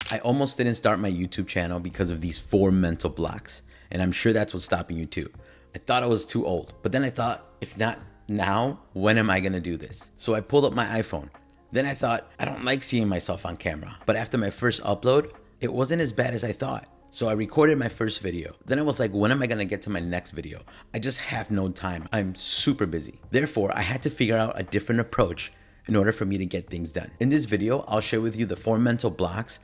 I almost didn't start my YouTube channel because of these 4 mental blocks. And I'm sure that's what's stopping you too. I thought I was too old, but then I thought, if not now, when am I gonna do this? So I pulled up my iPhone. Then I thought, I don't like seeing myself on camera. But after my first upload, it wasn't as bad as I thought. So I recorded my first video. Then I was like, when am I gonna get to my next video? I just have no time. I'm super busy. Therefore, I had to figure out a different approach in order for me to get things done. In this video, I'll share with you the 4 mental blocks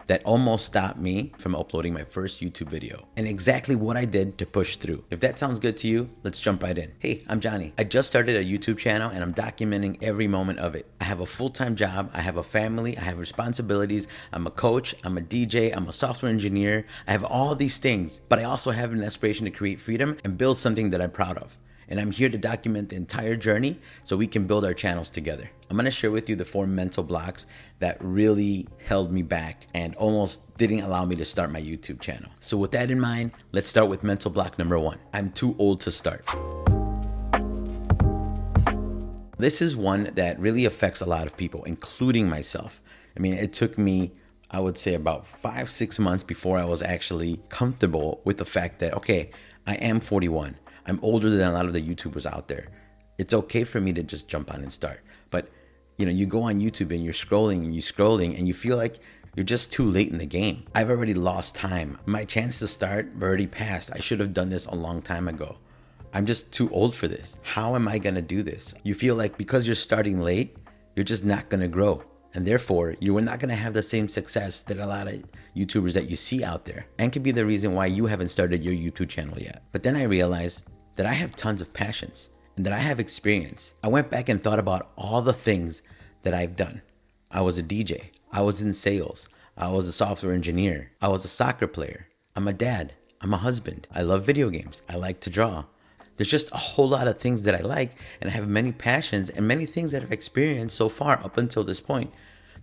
that almost stopped me from uploading my first YouTube video and exactly what I did to push through. If that sounds good to you, let's jump right in. Hey, I'm Johnny. I just started a YouTube channel and I'm documenting every moment of it. I have a full-time job, I have a family, I have responsibilities, I'm a coach, I'm a DJ, I'm a software engineer. I have all these things, but I also have an aspiration to create freedom and build something that I'm proud of. And I'm here to document the entire journey so we can build our channels together. I'm gonna share with you the 4 mental blocks that really held me back and almost didn't allow me to start my YouTube channel. So with that in mind, let's start with mental block number 1. I'm too old to start. This is one that really affects a lot of people, including myself. I mean, it took me, I would say, about 5-6 months before I was actually comfortable with the fact that, okay, I am 41. I'm older than a lot of the YouTubers out there. It's okay for me to just jump on and start. But you go on YouTube and you're scrolling and you feel like you're just too late in the game. I've already lost time. My chance to start already passed. I should have done this a long time ago. I'm just too old for this. How am I gonna do this? You feel like because you're starting late, you're just not gonna grow. And therefore, you are not gonna have the same success that a lot of YouTubers that you see out there. And could be the reason why you haven't started your YouTube channel yet. But then I realized that I have tons of passions and that I have experience. I went back and thought about all the things that I've done. I was a DJ, I was in sales, I was a software engineer, I was a soccer player, I'm a dad, I'm a husband, I love video games, I like to draw. There's just a whole lot of things that I like, and I have many passions and many things that I've experienced so far up until this point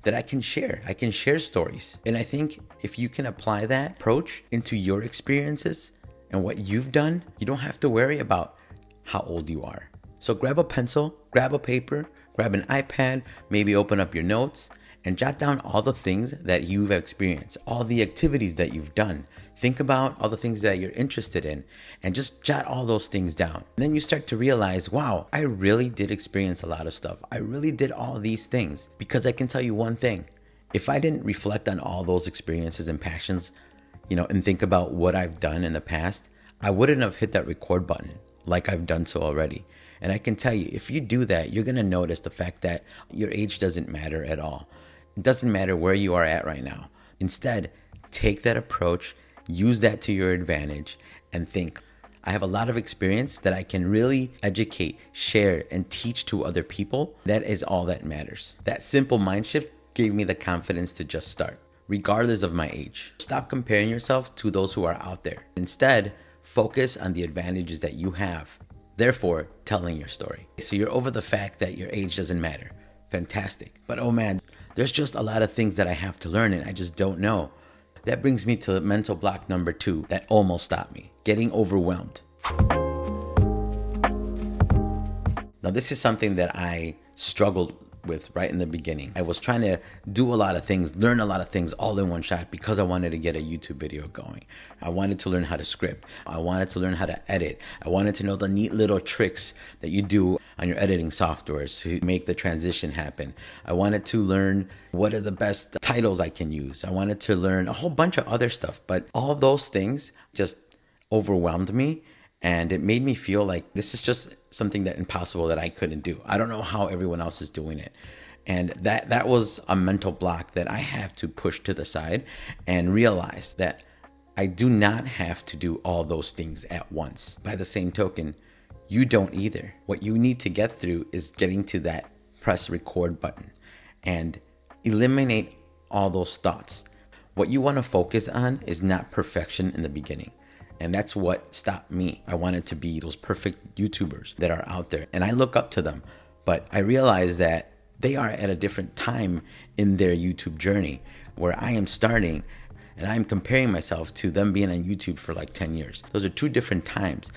that I can share. I can share stories. And I think if you can apply that approach into your experiences and what you've done, you don't have to worry about how old you are. So grab a pencil, grab a paper, grab an iPad, maybe open up your notes and jot down all the things that you've experienced, all the activities that you've done. Think about all the things that you're interested in and just jot all those things down. And then you start to realize, wow, I really did experience a lot of stuff. I really did all these things. Because I can tell you one thing, if I didn't reflect on all those experiences and passions, and think about what I've done in the past, I wouldn't have hit that record button like I've done so already. And I can tell you, if you do that, you're gonna notice the fact that your age doesn't matter at all. It doesn't matter where you are at right now. Instead, take that approach, use that to your advantage, and think, I have a lot of experience that I can really educate, share, and teach to other people. That is all that matters. That simple mind shift gave me the confidence to just start, regardless of my age. Stop comparing yourself to those who are out there. Instead, focus on the advantages that you have. Therefore, telling your story. So you're over the fact that your age doesn't matter. Fantastic. But oh man, there's just a lot of things that I have to learn and I just don't know. That brings me to mental block number 2 that almost stopped me. Getting overwhelmed. Now this is something that I struggled with right in the beginning. I was trying to do a lot of things, learn a lot of things all in one shot because I wanted to get a YouTube video going. I wanted to learn how to script. I wanted to learn how to edit. I wanted to know the neat little tricks that you do on your editing softwares to make the transition happen. I wanted to learn what are the best titles I can use. I wanted to learn a whole bunch of other stuff, but all those things just overwhelmed me. And it made me feel like this is just something that impossible that I couldn't do. I don't know how everyone else is doing it. And that was a mental block that I have to push to the side and realize that I do not have to do all those things at once. By the same token, you don't either. What you need to get through is getting to that press record button and eliminate all those thoughts. What you want to focus on is not perfection in the beginning. And that's what stopped me. I wanted to be those perfect YouTubers that are out there. And I look up to them. But I realize that they are at a different time in their YouTube journey where I am starting and I'm comparing myself to them being on YouTube for like 10 years. Those are 2 different times.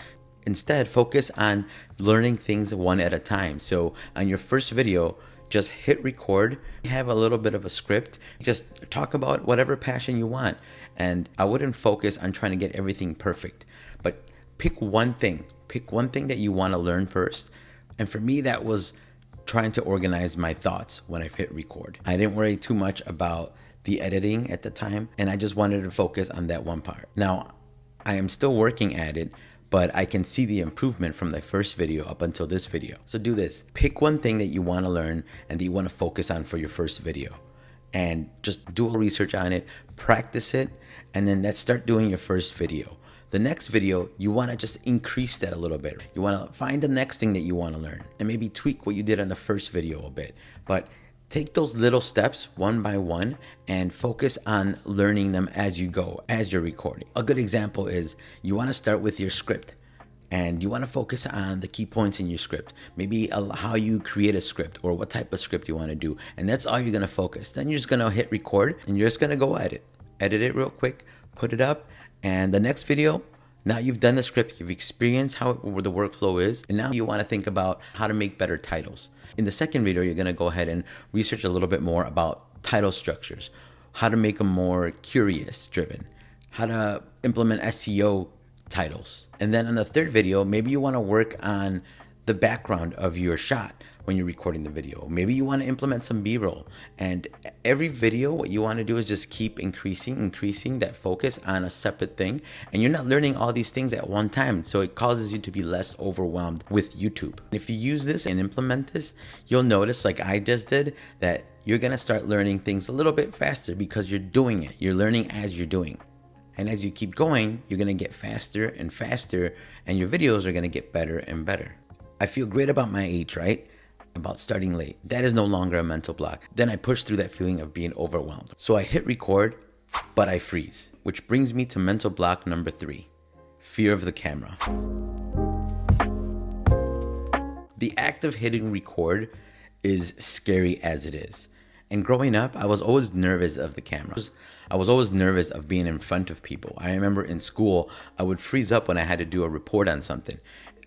Instead, focus on learning things one at a time. So on your first video, Just hit record, have a little bit of a script, just talk about whatever passion you want. And I wouldn't focus on trying to get everything perfect, but pick one thing that you want to learn first. And for me, that was trying to organize my thoughts when I hit record. I didn't worry too much about the editing at the time, and I just wanted to focus on that one part. Now, I am still working at it, but I can see the improvement from the first video up until this video. So do this. Pick one thing that you want to learn and that you want to focus on for your first video, and just do a research on it, practice it, and then let's start doing your first video. The next video, you want to just increase that a little bit. You want to find the next thing that you want to learn and maybe tweak what you did on the first video a bit. But take those little steps one by one and focus on learning them as you go, as you're recording. A good example is you want to start with your script and you want to focus on the key points in your script. Maybe how you create a script or what type of script you want to do. And that's all you're going to focus. Then you're just going to hit record and you're just going to go edit it real quick, put it up. And the next video, now you've done the script, you've experienced how the workflow is, and now you want to think about how to make better titles. In the second video, you're going to go ahead and research a little bit more about title structures, how to make them more curious driven, how to implement SEO titles. And then on the third video, maybe you want to work on the background of your shot when you're recording the video. Maybe you want to implement some B-roll. And every video, what you want to do is just keep increasing that focus on a separate thing. And you're not learning all these things at one time. So it causes you to be less overwhelmed with YouTube. If you use this and implement this, you'll notice, like I just did, that you're going to start learning things a little bit faster because you're doing it. You're learning as you're doing. And as you keep going, you're going to get faster and faster, and your videos are going to get better and better. I feel great about my age, right? About starting late. That is no longer a mental block. Then I push through that feeling of being overwhelmed. So I hit record, but I freeze, which brings me to mental block number 3, fear of the camera. The act of hitting record is scary as it is. And growing up, I was always nervous of the camera. I was always nervous of being in front of people. I remember in school, I would freeze up when I had to do a report on something.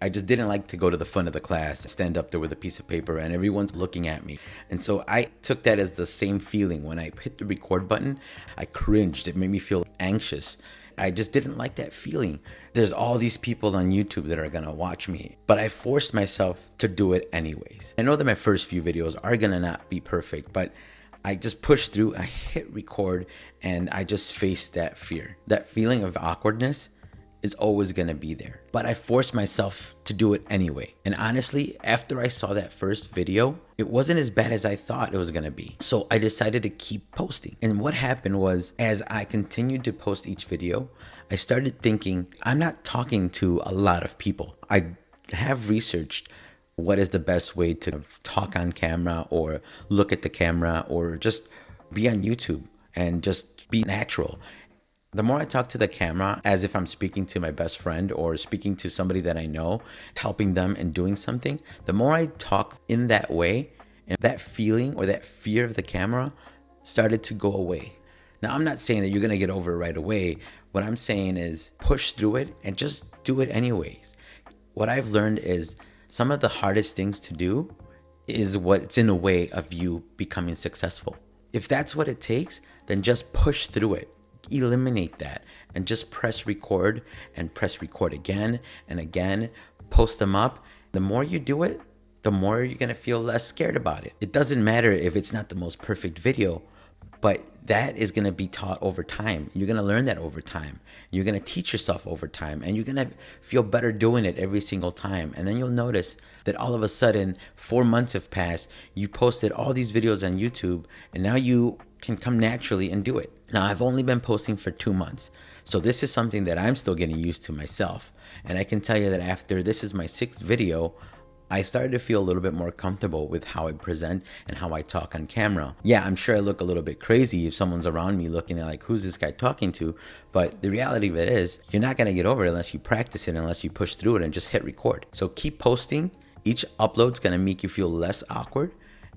I just didn't like to go to the front of the class, stand up there with a piece of paper and everyone's looking at me. And so I took that as the same feeling. When I hit the record button, I cringed. It made me feel anxious. I just didn't like that feeling. There's all these people on YouTube that are gonna watch me, but I forced myself to do it anyways. I know that my first few videos are gonna not be perfect, but I just pushed through, I hit record, and I just faced that fear. That feeling of awkwardness is always gonna be there. But I forced myself to do it anyway. And honestly, after I saw that first video, it wasn't as bad as I thought it was gonna be. So I decided to keep posting. And what happened was, as I continued to post each video, I started thinking, I'm not talking to a lot of people. I have researched what is the best way to talk on camera or look at the camera or just be on YouTube and just be natural. The more I talk to the camera as if I'm speaking to my best friend or speaking to somebody that I know, helping them and doing something, the more I talk in that way, and that feeling or that fear of the camera started to go away. Now, I'm not saying that you're going to get over it right away. What I'm saying is push through it and just do it anyways. What I've learned is some of the hardest things to do is what's in the way of you becoming successful. If that's what it takes, then just push through it. Eliminate that and just press record and press record again and again. Post them up. The more you do it, the more you're going to feel less scared about it. It doesn't matter if it's not the most perfect video, but that is going to be taught over time. You're going to learn that over time. You're going to teach yourself over time, and you're going to feel better doing it every single time. And then you'll notice that all of a sudden 4 months have passed. You posted all these videos on YouTube, and now you can come naturally and do it. Now, I've only been posting for 2 months, so this is something that I'm still getting used to myself. And I can tell you that after this is my 6th video, I started to feel a little bit more comfortable with how I present and how I talk on camera. Yeah, I'm sure I look a little bit crazy if someone's around me looking at like, who's this guy talking to? But the reality of it is, you're not gonna get over it unless you practice it, unless you push through it and just hit record. So keep posting. Each upload's gonna make you feel less awkward.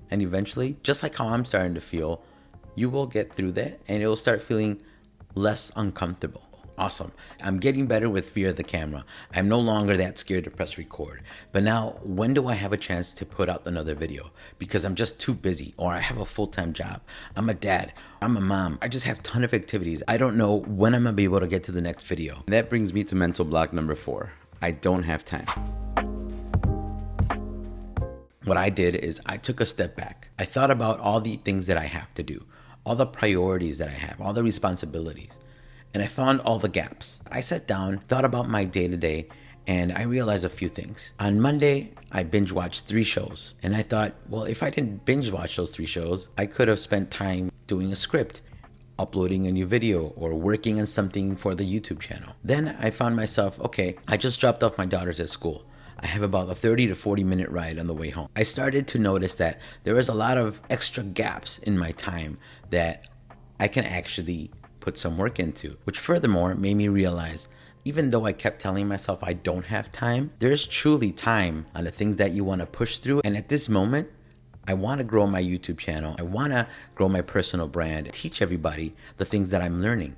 And eventually, just like how I'm starting to feel, you will get through that and it will start feeling less uncomfortable. Awesome. I'm getting better with fear of the camera. I'm no longer that scared to press record. But now, when do I have a chance to put out another video? Because I'm just too busy, or I have a full-time job. I'm a dad. I'm a mom. I just have a ton of activities. I don't know when I'm gonna be able to get to the next video. That brings me to mental block number 4. I don't have time. What I did is I took a step back. I thought about all the things that I have to do, all the priorities that I have, all the responsibilities. And I found all the gaps. I sat down, thought about my day-to-day, and I realized a few things. On Monday, I binge watched 3 shows. And I thought, well, if I didn't binge watch those 3 shows, I could have spent time doing a script, uploading a new video, or working on something for the YouTube channel. Then I found myself, okay, I just dropped off my daughters at school. I have about a 30 to 40 minute ride on the way home. I started to notice that there was a lot of extra gaps in my time that I can actually put some work into, which furthermore made me realize, even though I kept telling myself I don't have time, there's truly time on the things that you want to push through. And at this moment, I want to grow my YouTube channel. I want to grow my personal brand, teach everybody the things that I'm learning.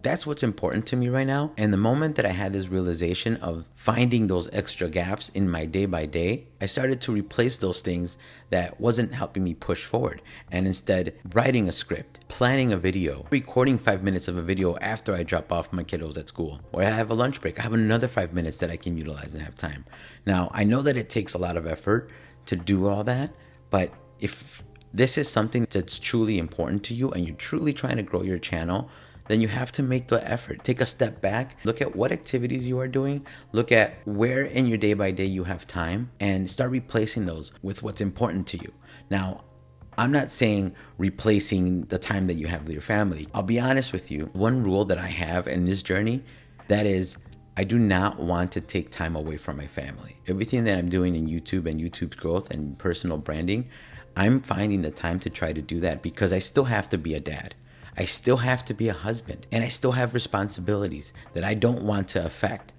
That's what's important to me right now. And the moment that I had this realization of finding those extra gaps in my day by day, I started to replace those things that wasn't helping me push forward. And instead, writing a script, planning a video, recording 5 minutes of a video after I drop off my kiddos at school, or I have a lunch break. I have another 5 minutes that I can utilize and have time. Now, I know that it takes a lot of effort to do all that, but if this is something that's truly important to you and you're truly trying to grow your channel, then you have to make the effort. Take a step back, look at what activities you are doing, look at where in your day by day you have time, and start replacing those with what's important to you. Now, I'm not saying replacing the time that you have with your family. I'll be honest with you. One rule that I have in this journey, that is, I do not want to take time away from my family. Everything that I'm doing in YouTube and YouTube's growth and personal branding, I'm finding the time to try to do that because I still have to be a dad. I still have to be a husband, and I still have responsibilities that I don't want to affect.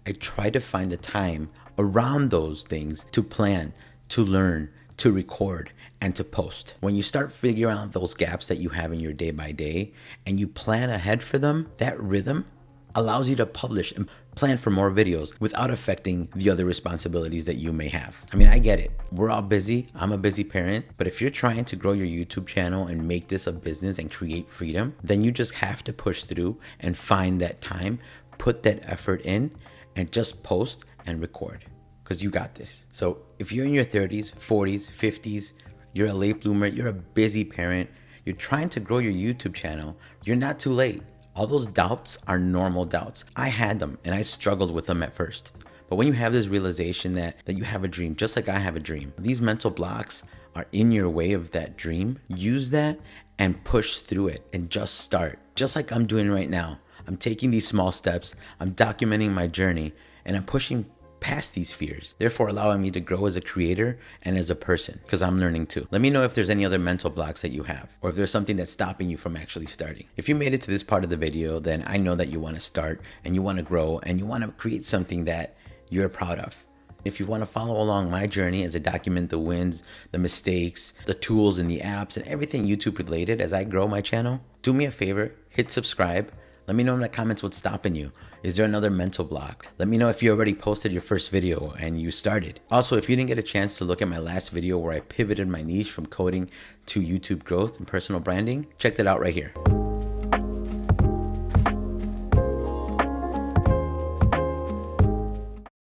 I try to find the time around those things to plan, to learn, to record, and to post. When you start figuring out those gaps that you have in your day by day, and you plan ahead for them, that rhythm allows you to publish and plan for more videos without affecting the other responsibilities that you may have. I mean, I get it. We're all busy. I'm a busy parent. But if you're trying to grow your YouTube channel and make this a business and create freedom, then you just have to push through and find that time, put that effort in, and just post and record because you got this. So if you're in your 30s, 40s, 50s, you're a late bloomer, you're a busy parent, you're trying to grow your YouTube channel, you're not too late. All those doubts are normal doubts. I had them and I struggled with them at first. But when you have this realization that you have a dream, just like I have a dream, these mental blocks are in your way of that dream, use that and push through it and just start. Just like I'm doing right now. I'm taking these small steps, I'm documenting my journey, and I'm pushing past these fears, therefore allowing me to grow as a creator and as a person because I'm learning too. Let me know if there's any other mental blocks that you have or if there's something that's stopping you from actually starting. If you made it to this part of the video, then I know that you want to start and you want to grow and you want to create something that you're proud of. If you want to follow along my journey as I document the wins, the mistakes, the tools and the apps and everything YouTube related as I grow my channel, do me a favor, hit subscribe. Let me know in the comments what's stopping you. Is there another mental block? Let me know if you already posted your first video and you started. Also, if you didn't get a chance to look at my last video where I pivoted my niche from coding to YouTube growth and personal branding, check that out right here.